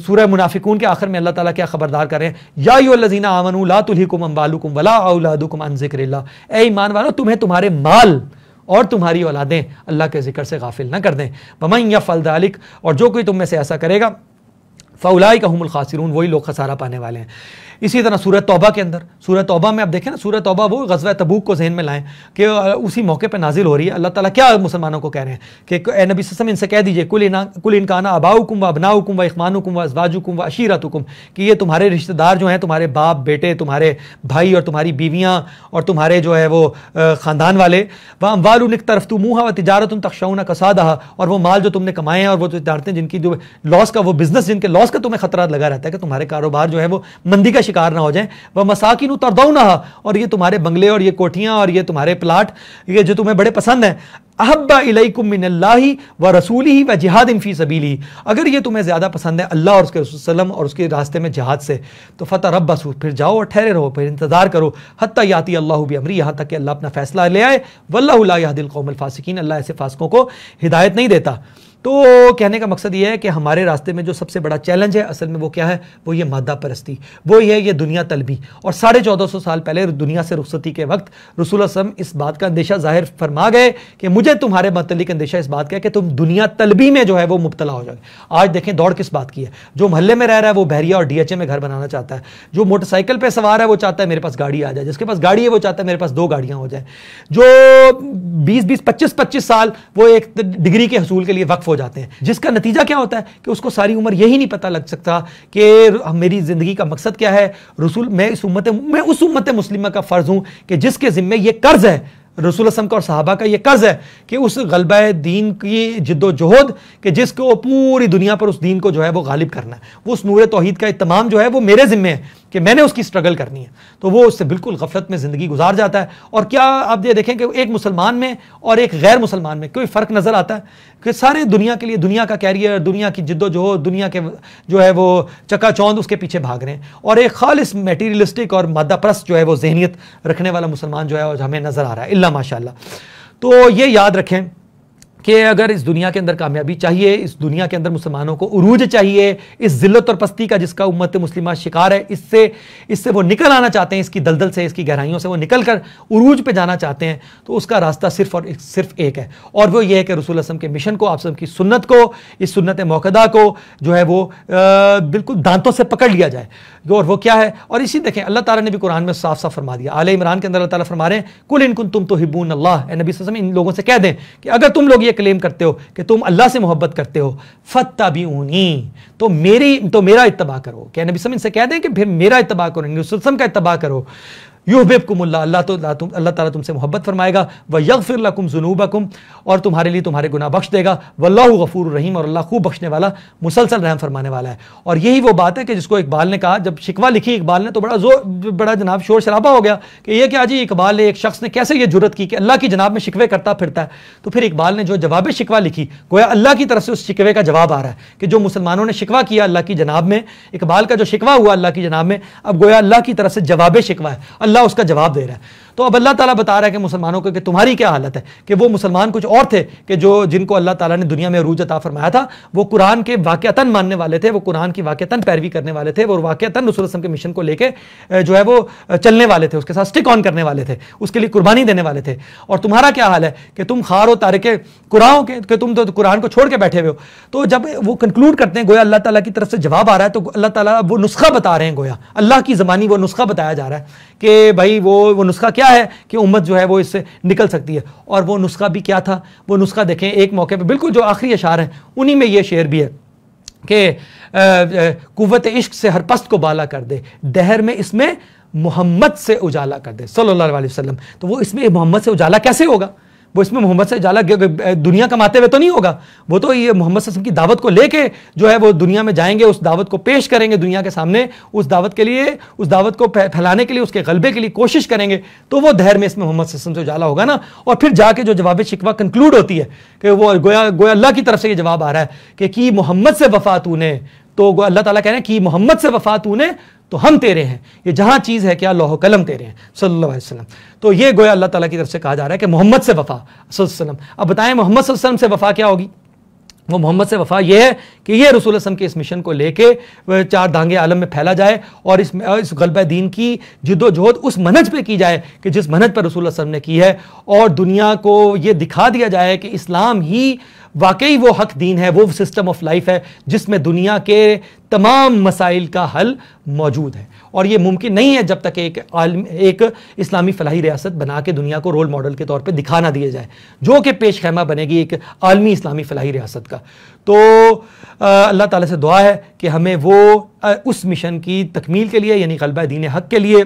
سورہ منافقون کے آخر میں اللہ تعالیٰ کیا خبردار کر رہے ہیں، یا ایھا الذین آمنوا لا تلھکم اموالکم ولا اولادکم عن ذکر اللہ، اے ایمان والو تمہیں تمہارے مال اور تمہاری اولادیں اللہ کے ذکر سے غافل نہ کر دیں، ومن یفعل ذلک، اور جو کوئی تم میں سے ایسا کرے گا، فاولئک ھم الخاسرون، وہی لوگ خسارہ پانے والے ہیں۔ اسی طرح سورہ توبہ کے اندر، سورہ توبہ میں آپ دیکھیں نا، سورہ توبہ وہ غزوہ تبوک کو ذہن میں لائیں کہ اسی موقع پہ نازل ہو رہی ہے. اللہ تعالیٰ کیا مسلمانوں کو کہہ رہے ہیں کہ اے نبی صلی اللہ علیہ وسلم ان سے کہہ دیجئے کل ان کان آباؤکم و ابناؤکم و اخوانکم و ازواجکم و عشیرتکم، کہ یہ تمہارے رشتہ دار جو ہیں، تمہارے باپ بیٹے، تمہارے بھائی اور تمہاری بیویاں اور تمہارے جو ہے وہ خاندان والے، واموال اقترفتموها وتجارۃ تخشون کسادها، اور وہ مال جو تم نے کمائے ہیں اور وہ تجارتیں جن کی جو لاس کا، وہ بزنس جن کے لاس کا تمہیں خطرہ لگا رہتا ہے کہ تمہارے کاروبار جو ہے وہ مندی کا شکار نہ ہو جائیں، ومساکن ترضونها، اور یہ تمہارے بنگلے اور یہ کوٹھیاں اور یہ تمہارے پلاٹ یہ جو تمہیں بڑے پسند ہیں، احب الیکم من اللہ ورسولہ وجہاد فی سبیلہ، اگر یہ تمہیں زیادہ پسند ہے اللہ اور اس کے رسول صلی اللہ علیہ وسلم اور اس کے راستے میں جہاد سے، تو فتربصوا، پھر جاؤ اور ٹھہرے رہو، پھر انتظار کرو، حتی یاتی اللہ بامرہ، یہاں تک کہ اللہ اپنا فیصلہ لے آئے، واللہ لا یہدی القوم الفاسقین، اللہ ایسے فاسقوں کو ہدایت نہیں دیتا. تو کہنے کا مقصد یہ ہے کہ ہمارے راستے میں جو سب سے بڑا چیلنج ہے اصل میں وہ کیا ہے؟ وہ یہ مادہ پرستی، وہ یہ دنیا طلبی. اور 1450 سال پہلے دنیا سے رخصتی کے وقت رسول اللہ صلی اللہ علیہ وسلم اس بات کا اندیشہ ظاہر فرما گئے کہ مجھے تمہارے متعلق اندیشہ اس بات کا ہے کہ تم دنیا طلبی میں جو ہے وہ مبتلا ہو جائے. آج دیکھیں دوڑ کس بات کی ہے، جو محلے میں رہ رہا ہے وہ بحریہ اور DHA میں گھر بنانا چاہتا ہے، جو موٹر سائیکل پہ سوار ہے وہ چاہتا ہے میرے پاس گاڑی آ جائے، جس کے پاس گاڑی ہے وہ چاہتا ہے میرے پاس 2 گاڑیاں ہو جائیں، جو 20-25 سال وہ ایک ڈگری کے حصول کے لیے وقف ہو جاتے ہیں، جس کا نتیجہ کیا ہوتا ہے کہ اس کو ساری عمر یہی نہیں پتہ لگ سکتا کہ میری زندگی کا مقصد کیا ہے. میں اس امت مسلمہ کا فرض ہوں کہ جس کے ذمے یہ قرض ہے، رسول اللہ صلی اللہ علیہ وسلم کا اور صحابہ کا یہ قرض ہے کہ اس غلبہ دین کی جد و جہد کہ جس کو پوری دنیا پر اس دین کو جو ہے وہ غالب کرنا ہے، وہ اس نور توحید کا اہتمام جو ہے وہ میرے ذمے ہے کہ میں نے اس کی سٹرگل کرنی ہے. تو وہ اس سے بالکل غفلت میں زندگی گزار جاتا ہے. اور کیا آپ یہ دیکھیں کہ ایک مسلمان میں اور ایک غیر مسلمان میں کوئی فرق نظر آتا ہے کہ سارے دنیا کے لیے دنیا کا کیریئر، دنیا کی جد و جہد، دنیا کے جو ہے وہ چکا چوند اس کے پیچھے بھاگ رہے ہیں، اور ایک خالص میٹیریلسٹک اور مادہ پرست جو ہے وہ ذہنیت رکھنے والا مسلمان جو ہے ہمیں نظر آ رہا ہے، الا ماشاء اللہ. تو یہ یاد رکھیں کہ اگر اس دنیا کے اندر کامیابی چاہیے، اس دنیا کے اندر مسلمانوں کو عروج چاہیے، اس ذلت اور پستی کا جس کا امت مسلمہ شکار ہے، اس سے وہ نکل آنا چاہتے ہیں، اس کی دلدل سے، اس کی گہرائیوں سے وہ نکل کر عروج پہ جانا چاہتے ہیں، تو اس کا راستہ صرف اور صرف ایک ہے، اور وہ یہ ہے کہ رسول اللہ صلی اللہ علیہ وسلم کے مشن کو، آپ صلی اللہ علیہ وسلم کی سنت کو، اس سنت موقدہ کو جو ہے وہ بالکل دانتوں سے پکڑ لیا جائے. اور وہ کیا ہے؟ اور اسی دیکھیں اللہ تعالیٰ نے بھی قرآن میں صاف صاف فرما دیا. آل عمران کے اندر اللہ تعالیٰ فرما رہے ہیں کل ان کنتم تحبون اللہ، اے نبی صلی اللہ علیہ وسلم ان لوگوں سے کہہ دیں کہ اگر تم لوگ یہ کلیم کرتے ہو کہ تم اللہ سے محبت کرتے ہو، فاتبعونی، تو میرا اتباع کرو. کہ نبی صلی اللہ علیہ وسلم ان سے کہہ دیں کہ پھر میرا اتباع کرو، نبی صلی اللہ علیہ وسلم کا اتباع کرو. یحببکم اللہ، اللہ تعالیٰ تم سے محبت فرمائے گا، ویغفر لکم ذنوبکم، اور تمہارے لیے تمہارے گناہ بخش دے گا، واللہ غفور الرحیم، اور اللہ خوب بخشنے والا، مسلسل رحم فرمانے والا ہے. اور یہی وہ بات ہے کہ جس کو اقبال نے کہا، جب شکوہ لکھی اقبال نے تو بڑا جناب شور شرابہ ہو گیا کہ یہ کیا جی، اقبال نے، ایک شخص نے کیسے یہ جرت کی کہ اللہ کی جناب میں شکوے کرتا پھرتا ہے. تو پھر اقبال نے جو جواب شکوہ لکھی، گویا اللہ کی طرف سے اس شکوے کا جواب آ رہا ہے کہ جو مسلمانوں نے شکوہ کیا اللہ کی جناب میں، اقبال کا جو شکوہ ہوا اللہ کی جناب میں، اب گویا اللہ کی طرف سے جواب شکوہ ہے، اللہ اس کا جواب دے رہا ہے. تو اب اللہ تعالیٰ بتا رہا ہے کہ مسلمانوں کو کہ تمہاری کیا حالت ہے، کہ وہ مسلمان کچھ اور تھے کہ جن کو اللہ تعالیٰ نے دنیا میں عروج عطا فرمایا تھا، وہ قرآن کے واقعتاً ماننے والے تھے، وہ قرآن کی واقعتاً پیروی کرنے والے تھے، وہ واقعتاً رسول اللہ علیہ وسلم کے مشن کو لے کے جو ہے وہ چلنے والے تھے، اس کے ساتھ سٹک آن کرنے والے تھے، اس کے لیے قربانی دینے والے تھے. اور تمہارا کیا حال ہے کہ تم خار و تارک قرآن ہو کہ تم تو قرآن کو چھوڑ کے بیٹھے ہوئے ہو. تو جب وہ کنکلوڈ کرتے ہیں گویا اللہ تعالیٰ کی طرف سے جواب آ رہا ہے، تو اللہ تعالیٰ وہ نسخہ بتا رہے ہیں، گویا اللہ کی زبانی وہ نسخہ بتایا جا رہا ہے کہ بھائی وہ نسخہ کیا ہے کہ امت جو ہے وہ اس سے نکل سکتی ہے. اور وہ نسخہ بھی کیا تھا؟ وہ نسخہ دیکھیں ایک موقع پہ بالکل جو آخری اشعار ہیں انہی میں یہ شعر بھی ہے کہ قوت عشق سے ہر پست کو بالا کر دے، دہر میں اس میں محمد سے اجالا کر دے صلی اللہ علیہ وسلم. تو وہ اس میں محمد سے اجالا کیسے ہوگا؟ وہ اس میں محمد سے اجالا دنیا کماتے ہوئے تو نہیں ہوگا، وہ تو یہ محمد صلی اللہ علیہ وسلم کی دعوت کو لے کے جو ہے وہ دنیا میں جائیں گے، اس دعوت کو پیش کریں گے دنیا کے سامنے، اس دعوت کے لیے، اس دعوت کو پھیلانے کے لیے، اس کے غلبے کے لیے کوشش کریں گے، تو وہ دہر میں اس میں محمد صلی اللہ علیہ وسلم سے اجالا ہوگا نا. اور پھر جا کے جو جواب شکوہ کنکلوڈ ہوتی ہے کہ وہ گویا اللہ کی طرف سے یہ جواب آ رہا ہے کہ کی محمد سے وفا تو نے، تو اللہ تعالیٰ کہہ رہے ہیں کہ محمد سے وفا تو نے تو ہم تیرے ہیں، یہ جہاں چیز ہے کیا لوح و قلم تیرے ہیں صلی اللہ علیہ وسلم. تو یہ گویا اللہ تعالیٰ کی طرف سے کہا جا رہا ہے کہ محمد سے وفا صلی اللہ علیہ وسلم. اب بتائیں محمد صلی اللہ علیہ وسلم سے وفا کیا ہوگی؟ وہ محمد سے وفا یہ ہے کہ یہ رسول اللہ علیہ وسلم کے اس مشن کو لے کے چار دانگے عالم میں پھیلا جائے، اور اس غلبہ دین کی جد و جہد اس منہج پہ کی جائے کہ جس منہج پر رسول اللہ علیہ وسلم نے کی ہے، اور دنیا کو یہ دکھا دیا جائے کہ اسلام ہی واقعی وہ حق دین ہے، وہ سسٹم آف لائف ہے جس میں دنیا کے تمام مسائل کا حل موجود ہے. اور یہ ممکن نہیں ہے جب تک ایک اسلامی فلاحی ریاست بنا کے دنیا کو رول ماڈل کے طور پہ دکھا نہ دیا جائے، جو کہ پیش خیمہ بنے گی ایک عالمی اسلامی فلاحی ریاست کا. تو اللہ تعالیٰ سے دعا ہے کہ ہمیں وہ اس مشن کی تکمیل کے لیے، یعنی غلبہ دین حق کے لیے،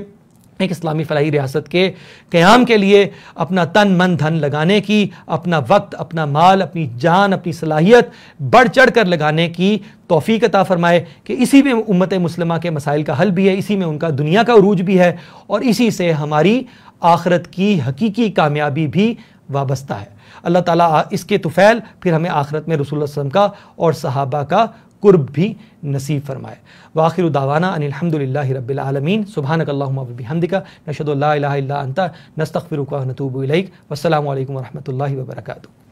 ایک اسلامی فلاحی ریاست کے قیام کے لیے اپنا تن من دھن لگانے کی، اپنا وقت، اپنا مال، اپنی جان، اپنی صلاحیت بڑھ چڑھ کر لگانے کی توفیق عطا فرمائے کہ اسی میں امت مسلمہ کے مسائل کا حل بھی ہے، اسی میں ان کا دنیا کا عروج بھی ہے، اور اسی سے ہماری آخرت کی حقیقی کامیابی بھی وابستہ ہے. اللہ تعالیٰ اس کے طفیل پھر ہمیں آخرت میں رسول اللہ صلی اللہ علیہ وسلم کا اور صحابہ کا قرب بھی نصیب فرمائے. وآخر دعوانا ان الحمدللہ رب العالمین. سبحانک اللہم و بحمدک، نشہد ان لا الہ الا انت، نستغفرک و نتوب الیک. والسلام علیکم ورحمۃ اللہ وبرکاتہ.